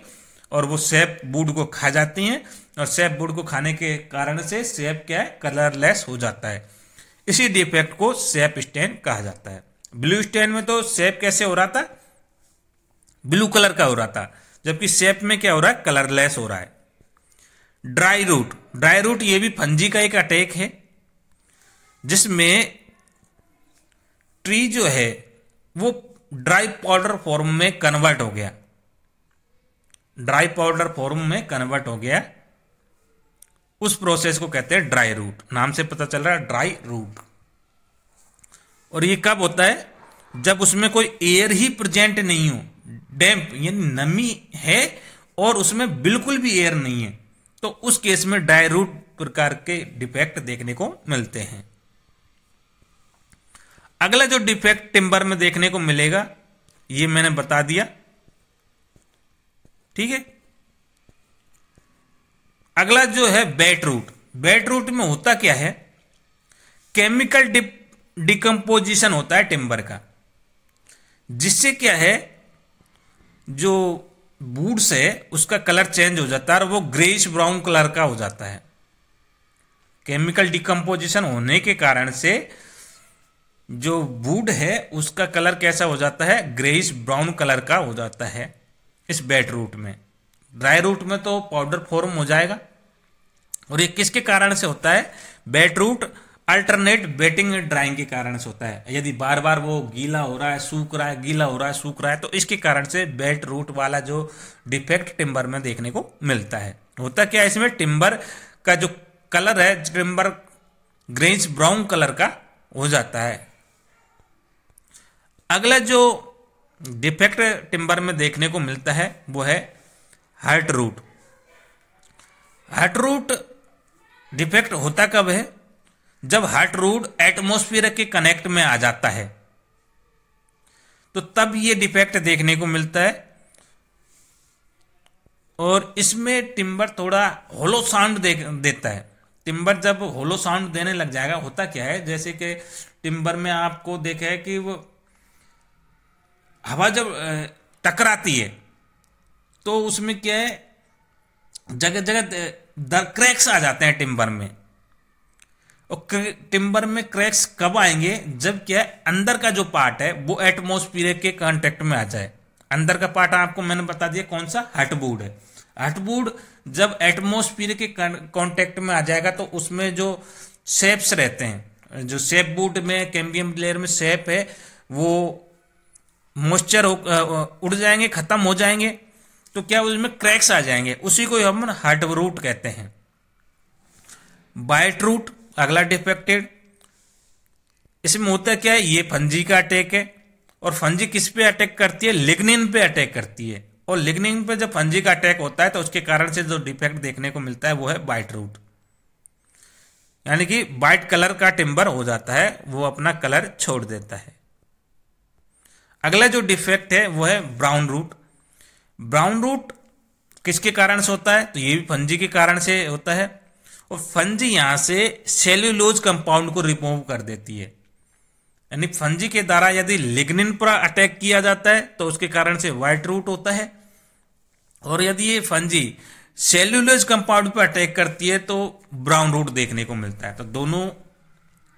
और वो शेप वुड को खा जाती हैं, और शेप वुड को खाने के कारण से शेप क्या है, कलरलेस हो जाता है। इसी डिफेक्ट को शेप स्टेन कहा जाता है। ब्लू स्टेन में तो शेप कैसे हो रहा था, ब्लू कलर का हो रहा था, जबकि शेप में क्या हो रहा है, कलरलेस हो रहा है। ड्राई रूट, ड्राई रूट ये भी फंजी का एक अटैक है, जिसमें ट्री जो है वो ड्राई पाउडर फॉर्म में कन्वर्ट हो गया, ड्राई पाउडर फॉर्म में कन्वर्ट हो गया, उस प्रोसेस को कहते हैं ड्राई रूट, नाम से पता चल रहा है ड्राई रूट। और ये कब होता है, जब उसमें कोई एयर ही प्रेजेंट नहीं हो, डैम्प यानी नमी है और उसमें बिल्कुल भी एयर नहीं है, तो उस केस में ड्राई रूट प्रकार के डिफेक्ट देखने को मिलते हैं। अगला जो डिफेक्ट टिम्बर में देखने को मिलेगा ये मैंने बता दिया। ठीक है, अगला जो है बेट रूट। बेट रूट में होता क्या है, केमिकल डिकम्पोजिशन होता है टिम्बर का, जिससे क्या है, जो वुड्स है उसका कलर चेंज हो जाता है और वो ग्रेइश ब्राउन कलर का हो जाता है। केमिकल डिकम्पोजिशन होने के कारण से जो वुड है उसका कलर कैसा हो जाता है, ग्रेइश ब्राउन कलर का हो जाता है इस बेट रूट में। ड्राई रूट में तो पाउडर फॉर्म हो जाएगा। और ये किसके कारण से होता है, बेट रूट अल्टरनेट बेटिंग ड्राइंग के कारण से होता है। यदि बार बार वो गीला हो रहा है, सूख रहा है, गीला हो रहा है, सूख रहा है, तो इसके कारण से बेट रूट वाला जो डिफेक्ट टिम्बर में देखने को मिलता है। होता क्या है, इसमें टिम्बर का जो कलर है, टिम्बर ग्रेइश ब्राउन कलर का हो जाता है। अगला जो डिफेक्ट टिम्बर में देखने को मिलता है वो है heart rot. Heart rot defect होता कब है, जब हर्ट रूट एटमॉस्फेयर के कनेक्ट में आ जाता है, तो तब ये डिफेक्ट देखने को मिलता है। और इसमें टिम्बर थोड़ा होलो साउंड देता है। टिम्बर जब होलो साउंड देने लग जाएगा, होता क्या है, जैसे कि टिम्बर में आपको देखा है कि वो हवा जब टकराती है तो उसमें क्या है, जगह जगह क्रैक्स आ जाते हैं टिम्बर में। और टिम्बर में क्रैक्स कब आएंगे, जब क्या है, अंदर का जो पार्ट है वो एटमॉस्फेयर के कांटेक्ट में आ जाए। अंदर का पार्ट आपको मैंने बता दिया कौन सा, हर्टवुड है। हर्टवुड जब एटमॉस्फेयर के कांटेक्ट में आ जाएगा तो उसमें जो शेप्स रहते हैं, जो शेप वुड में कैम्बियम लेयर में शेप है, वो मॉइस्चर उड़ जाएंगे, खत्म हो जाएंगे, तो क्या उसमें क्रैक्स आ जाएंगे, उसी को हम हर्ट रूट कहते हैं। बाइट रूट अगला डिफेक्टेड, इसमें होता क्या है, ये फंजी का अटैक है। और फंजी किस पे अटैक करती है, लिग्निन पे अटैक करती है। और लिग्निन पे जब फंजी का अटैक होता है तो उसके कारण से जो डिफेक्ट देखने को मिलता है वो है बाइट रूट, यानी कि वाइट कलर का टिम्बर हो जाता है, वो अपना कलर छोड़ देता है। अगला जो डिफेक्ट है वो है ब्राउन रूट। ब्राउन रूट किसके कारण से होता है? तो ये भी फंजी के कारण से होता है। और फंजी यहां से सेल्यूलोज कंपाउंड को रिमूव कर देती है, यानी फंजी के द्वारा यदि लिग्निन पर अटैक किया जाता है तो उसके कारण से व्हाइट रूट होता है, और यदि ये फंजी सेल्यूलोज कंपाउंड पर अटैक करती है तो ब्राउन रूट देखने को मिलता है। तो दोनों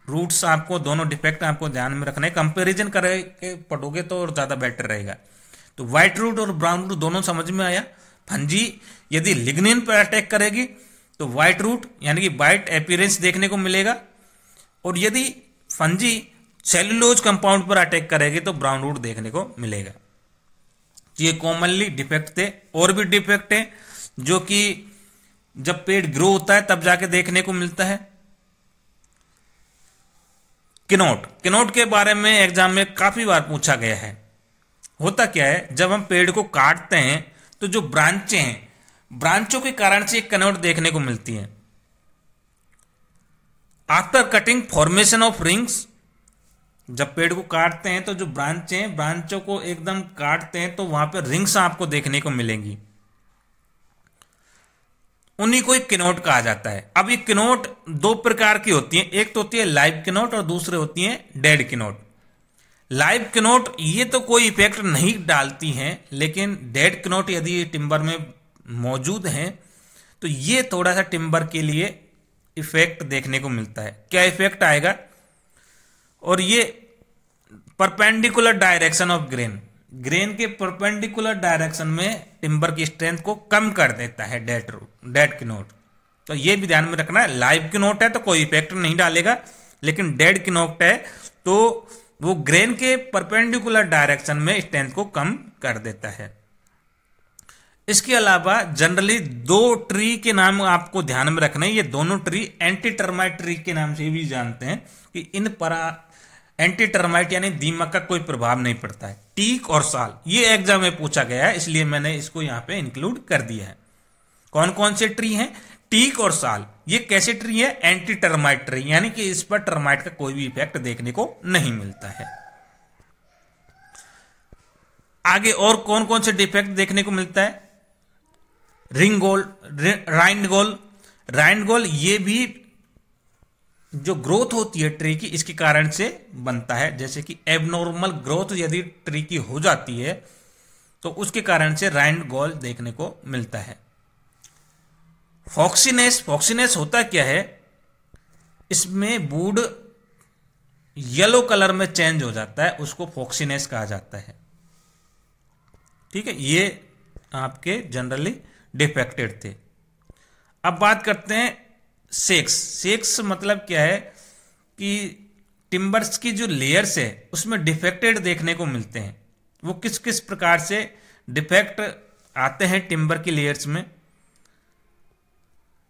रूट्स आपको, दोनों डिफेक्ट आपको ध्यान में रखना है। कंपेरिजन करके पढ़ोगे तो और ज्यादा बेटर रहेगा। तो व्हाइट रूट और ब्राउन रूट दोनों समझ में आया। फंजी यदि लिग्निन पर अटैक करेगी तो व्हाइट रूट यानी कि व्हाइट अपीयरेंस देखने को मिलेगा, और यदि फंजी सेल्यूलोज कंपाउंड पर अटैक करेगी तो ब्राउन रूट देखने को मिलेगा। ये कॉमनली डिफेक्ट थे। और भी डिफेक्ट है जो कि जब पेड़ ग्रो होता है तब जाके देखने को मिलता है। किनोट, किनोट के बारे में एग्जाम में काफी बार पूछा गया है। होता क्या है, जब हम पेड़ को काटते हैं तो जो ब्रांचें हैं, ब्रांचों के कारण से एक किनोट देखने को मिलती है। After cutting formation of rings, जब पेड़ को काटते हैं तो जो ब्रांचें हैं, ब्रांचों को एकदम काटते हैं तो वहां पर रिंग्स आपको देखने को मिलेंगी, उन्हीं को एक किनोट कहा जाता है। अब ये किनोट दो प्रकार की होती हैं, एक तो होती है लाइव किनोट और दूसरे होती है डेड किनोट। लाइव किनोट ये तो कोई इफेक्ट नहीं डालती हैं, लेकिन डेड किनोट यदि टिम्बर में मौजूद हैं तो ये थोड़ा सा टिम्बर के लिए इफेक्ट देखने को मिलता है। क्या इफेक्ट आएगा? और ये perpendicular direction of grain, grain के परपेंडिकुलर डायरेक्शन में टिम्बर की स्ट्रेंथ को कम कर देता है डेड किनोट। तो ये भी ध्यान में रखना है। लाइव किनोट है तो कोई इफेक्ट नहीं डालेगा, लेकिन डेड किनोट है तो वो ग्रेन के परपेंडिकुलर डायरेक्शन में स्ट्रेंथ को कम कर देता है। इसके अलावा जनरली दो ट्री के नाम आपको ध्यान में रखना है। ये दोनों ट्री एंटी टर्माइट ट्री के नाम से भी जानते हैं कि इन पर एंटी टर्माइट यानी दीमक का कोई प्रभाव नहीं पड़ता है। टीक और साल, ये एग्जाम में पूछा गया है, इसलिए मैंने इसको यहां पे इंक्लूड कर दिया है। कौन कौन से ट्री हैं? टीक और साल। ये कैसे ट्री है? एंटी टर्माइट ट्री, यानी कि इस पर टर्माइट का कोई भी इफेक्ट देखने को नहीं मिलता है। आगे और कौन कौन से डिफेक्ट देखने को मिलता है? रिंगोल, राइंडगोल। राइंडगोल ये भी जो ग्रोथ होती है ट्री की, इसके कारण से बनता है। जैसे कि एबनॉर्मल ग्रोथ यदि ट्री की हो जाती है तो उसके कारण से राइंडगोल देखने को मिलता है। फॉक्सीनेस, फॉक्सीनेस होता क्या है? इसमें वुड येलो कलर में चेंज हो जाता है, उसको फॉक्सीनेस कहा जाता है। ठीक है, ये आपके जनरली डिफेक्टेड थे। अब बात करते हैं सेक्स। सेक्स मतलब क्या है कि टिम्बर्स की जो लेयर्स है उसमें डिफेक्टेड देखने को मिलते हैं। वो किस किस प्रकार से डिफेक्ट आते हैं टिम्बर की लेयर्स में?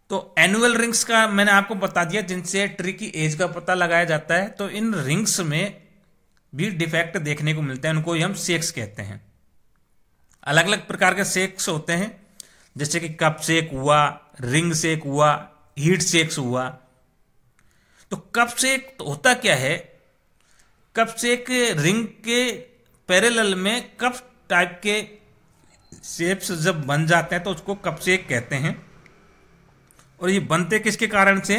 तो एनुअल रिंग्स का मैंने आपको बता दिया, जिनसे ट्री की एज का पता लगाया जाता है। तो इन रिंग्स में भी डिफेक्ट देखने को मिलते हैं, उनको हम सेक्स कहते हैं। अलग अलग प्रकार के सेक्स होते हैं, जैसे कि कप सेक हुआ, रिंग सेक हुआ, हीट सेक्स हुआ। तो कप सेक होता क्या है? कप सेक रिंग के पैरेलल में कप टाइप के शेप्स जब बन जाते हैं तो उसको कप सेक कहते हैं। और ये बनते किसके कारण से?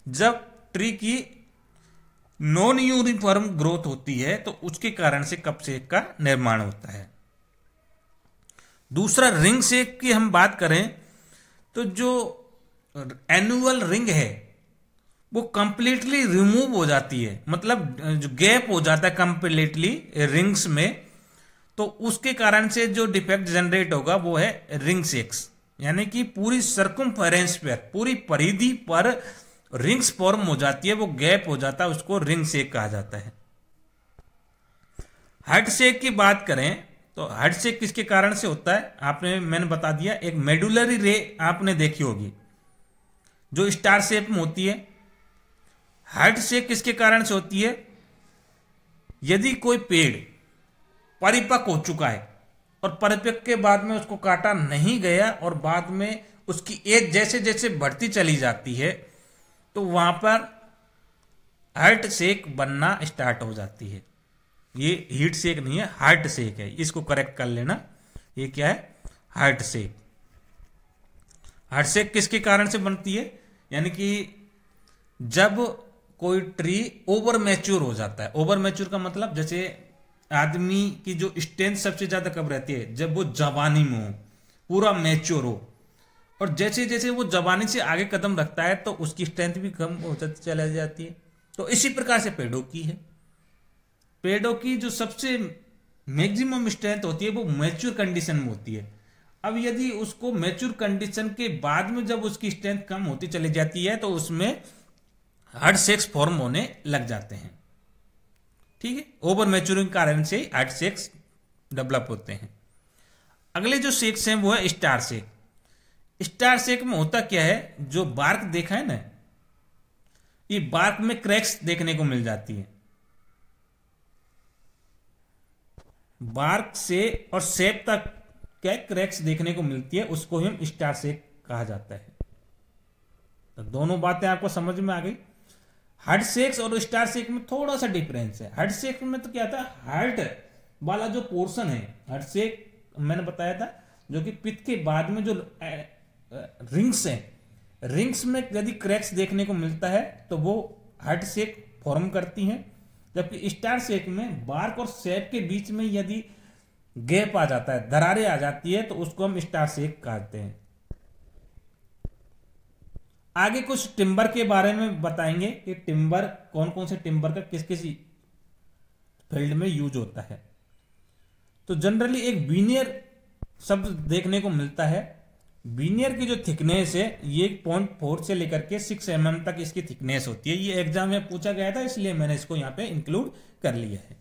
जब ट्री की नॉन यूनिफॉर्म ग्रोथ होती है तो उसके कारण से कप सेक का निर्माण होता है। दूसरा रिंग सेक की हम बात करें तो जो एनुअल रिंग है वो कंप्लीटली रिमूव हो जाती है, मतलब जो गैप हो जाता है कंप्लीटली रिंग्स में, तो उसके कारण से जो डिफेक्ट जनरेट होगा वो है रिंग सेक्स। यानी कि पूरी सर्कमफेरेंस पर, पूरी परिधि पर रिंग्स फॉर्म हो जाती है, वो गैप हो जाता है, उसको रिंग सेक कहा जाता है। हर्ट सेक की बात करें तो हर्ट सेक किसके कारण से होता है? मैंने बता दिया, एक मेडुलरी रे आपने देखी होगी जो स्टार शेप में होती है। हर्ट सेक किसके कारण से होती है? यदि कोई पेड़ परिपक्व हो चुका है और परिपक्व के बाद में उसको काटा नहीं गया और बाद में उसकी एज जैसे जैसे बढ़ती चली जाती है तो वहां पर हर्ट सेक बनना स्टार्ट हो जाती है। ये हीट सेक नहीं है, हार्ट सेक है, इसको करेक्ट कर लेना। ये क्या है? Heart shake. हार्ट शेक किसके कारण से बनती है? यानी कि जब कोई ट्री ओवर मैच्योर हो जाता है। ओवर मैच्योर का मतलब जैसे आदमी की जो स्ट्रेंथ सबसे ज्यादा कब रहती है? जब वो जवानी में हो, पूरा मैच्योर हो, और जैसे जैसे वो जवानी से आगे कदम रखता है तो उसकी स्ट्रेंथ भी कम हो चली जाती है। तो इसी प्रकार से पेड़ों की है। पेड़ों की जो सबसे मैक्सिमम स्ट्रेंथ होती है वो मैच्योर कंडीशन में होती है। अब यदि उसको मैच्योर कंडीशन के बाद में जब उसकी स्ट्रेंथ कम होती चली जाती है तो उसमें हार्ट शेक्स फॉर्म होने लग जाते हैं। ठीक है, ओवर मैच्योरिंग के कारण से हार्ट शेक्स डेवलप होते हैं। अगले जो शेक्स हैं वो है स्टार शेक। स्टार शेक में होता क्या है? जो बार्क देखा है ना, ये बार्क में क्रैक्स देखने को मिल जाती है। बार्क से और सेप तक क्या क्रैक्स देखने को मिलती है, उसको हम स्टार शेक कहा जाता है। तो दोनों बातें आपको समझ में आ गई। हार्ट शेक्स और स्टार शेक में थोड़ा सा डिफरेंस है। हार्ट शेक में तो क्या था, हार्ट वाला जो पोर्शन है, हार्ट शेक मैंने बताया था, जो कि पित्त के बाद में जो रिंग्स है, रिंग्स में यदि क्रैक्स देखने को मिलता है तो वो हार्ट शेक फॉर्म करती हैं। जबकि स्टार शेक में बार्क और सेप के बीच में यदि गैप आ जाता है, दरारें आ जाती है, तो उसको हम स्टार शेक कहते हैं। आगे कुछ टिम्बर के बारे में बताएंगे कि टिम्बर कौन कौन से टिम्बर का किस किस फील्ड में यूज होता है। तो जनरली एक बीनियर शब्द देखने को मिलता है। बीनियर की जो थिकनेस है ये 0.4 से लेकर के 6 mm तक इसकी थिकनेस होती है। ये एग्जाम में पूछा गया था, इसलिए मैंने इसको यहां पे इंक्लूड कर लिया है।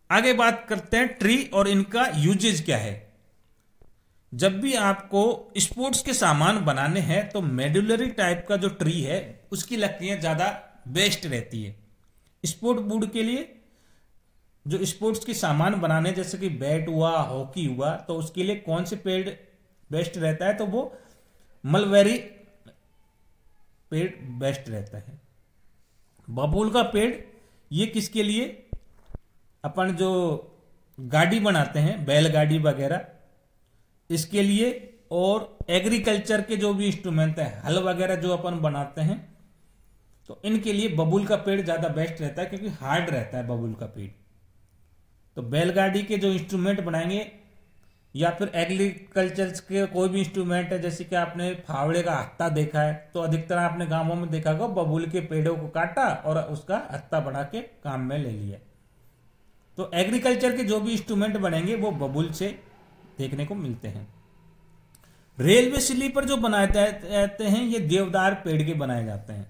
आगे बात करते हैं ट्री और इनका यूजेज क्या है। जब भी आपको स्पोर्ट्स के सामान बनाने हैं तो मेडुलरी टाइप का जो ट्री है उसकी लकड़ियां ज्यादा बेस्ट रहती है। स्पोर्ट वुड के लिए जो स्पोर्ट्स के सामान बनाने जैसे कि बैट हुआ, हॉकी हुआ, तो उसके लिए कौन से पेड़ बेस्ट रहता है? तो वो मलबेरी पेड़ बेस्ट रहता है। बबूल का पेड़ ये किसके लिए? अपन जो गाड़ी बनाते हैं, बैलगाड़ी वगैरह, इसके लिए, और एग्रीकल्चर के जो भी इंस्ट्रूमेंट है, हल वगैरह जो अपन बनाते हैं, तो इनके लिए बबूल का पेड़ ज्यादा बेस्ट रहता है क्योंकि हार्ड रहता है बबूल का पेड़। तो बैलगाड़ी के जो इंस्ट्रूमेंट बनाएंगे या फिर एग्रीकल्चर के कोई भी इंस्ट्रूमेंट है, जैसे कि आपने फावड़े का हत्था देखा है, तो अधिकतर आपने गांवों में देखा होगा बबूल के पेड़ों को काटा और उसका हत्था बना के काम में ले लिया। तो एग्रीकल्चर के जो भी इंस्ट्रूमेंट बनेंगे वो बबूल से देखने को मिलते हैं। रेलवे स्लीपर जो बनाए जाते हैं ये देवदार पेड़ के बनाए जाते हैं।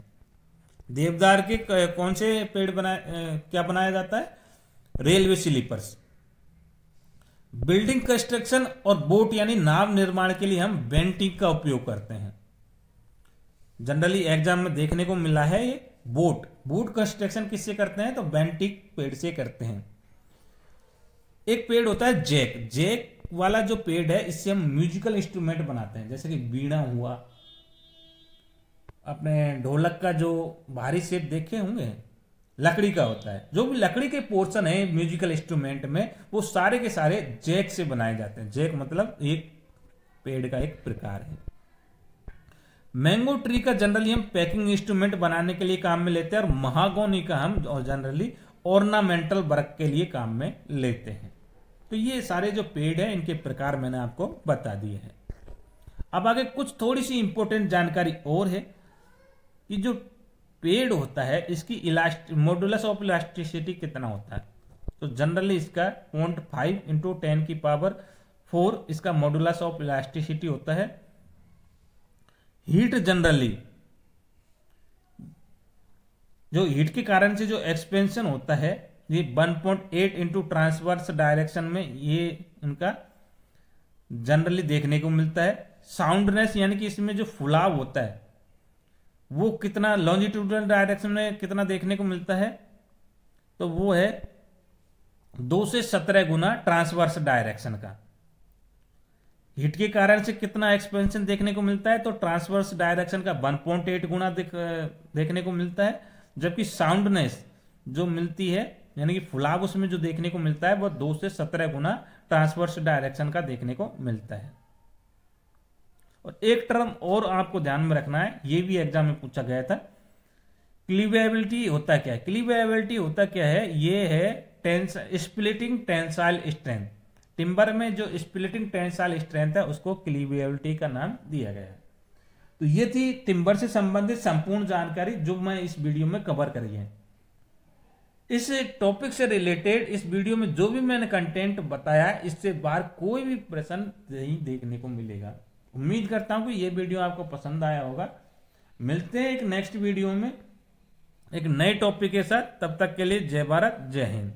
देवदार के कौन से पेड़ क्या बनाया जाता है? Railway sleepers. बिल्डिंग कंस्ट्रक्शन और बोट यानी नाव निर्माण के लिए हम बेंटीक का उपयोग करते हैं। जनरली एग्जाम में देखने को मिला है ये बोट कंस्ट्रक्शन किससे करते हैं? तो बेंटीक पेड़ से करते हैं। एक पेड़ होता है जैक वाला जो पेड़ है, इससे हम म्यूजिकल इंस्ट्रूमेंट बनाते हैं, जैसे कि बीड़ा हुआ, अपने ढोलक का जो भारी शेप देखे होंगे लकड़ी का होता है। जो भी लकड़ी के पोर्शन है म्यूजिकल इंस्ट्रूमेंट में वो सारे के सारे जैक से बनाए जाते हैं। जैक मतलब एक पेड़ का एक प्रकार है। मैंगो ट्री का जनरली हम पैकिंग इंस्ट्रूमेंट बनाने के लिए काम में लेते हैं, और महागोनी का हम जनरली ऑर्नामेंटल वर्क के लिए काम में लेते हैं। तो ये सारे जो पेड़ हैं इनके प्रकार मैंने आपको बता दिए हैं। अब आगे कुछ थोड़ी सी इंपॉर्टेंट जानकारी और है कि जो पेड़ होता है इसकी मॉडुलस ऑफ इलास्टिसिटी कितना होता है। तो जनरली इसका 0.5 इंटू 10⁴ इसका मॉडुलस ऑफ इलास्टिसिटी होता है। हीट जनरली जो हीट के कारण से जो एक्सपेंशन होता है ये 1.8 इंटू ट्रांसवर्स डायरेक्शन में ये इनका जनरली देखने को मिलता है। साउंडनेस यानी कि इसमें जो फुलाव होता है वो कितना लॉन्जिट्यूडनल डायरेक्शन में कितना देखने को मिलता है? तो वो है 2 से 17 गुना ट्रांसवर्स डायरेक्शन का। हीट के कारण से कितना एक्सपेंशन देखने को मिलता है? तो ट्रांसवर्स डायरेक्शन का 1.8 गुना देखने को मिलता है। जबकि साउंडनेस जो मिलती है यानी कि फुलाव उसमें जो देखने को मिलता है वो 2 से 17 गुना ट्रांसवर्स डायरेक्शन का देखने को मिलता है। और एक टर्म और आपको ध्यान में रखना है, ये भी एग्जाम में पूछा गया था। क्लीवेबिलिटी होता क्या है? क्लीवेबिलिटी होता क्या है? ये है स्प्लिटिंग टेंसाइल स्ट्रेंथ। टिम्बर में जो स्प्लिटिंग टेंसाइल स्ट्रेंथ है उसको क्लीवेबिलिटी का नाम दिया गया है। तो ये थी टिम्बर से संबंधित संपूर्ण जानकारी जो मैं इस वीडियो में कवर करी है। इस टॉपिक से रिलेटेड इस वीडियो में जो भी मैंने कंटेंट बताया, इससे बाहर कोई भी प्रश्न नहीं देखने को मिलेगा। उम्मीद करता हूं कि ये वीडियो आपको पसंद आया होगा। मिलते हैं एक नेक्स्ट वीडियो में एक नए टॉपिक के साथ। तब तक के लिए जय भारत, जय हिंद।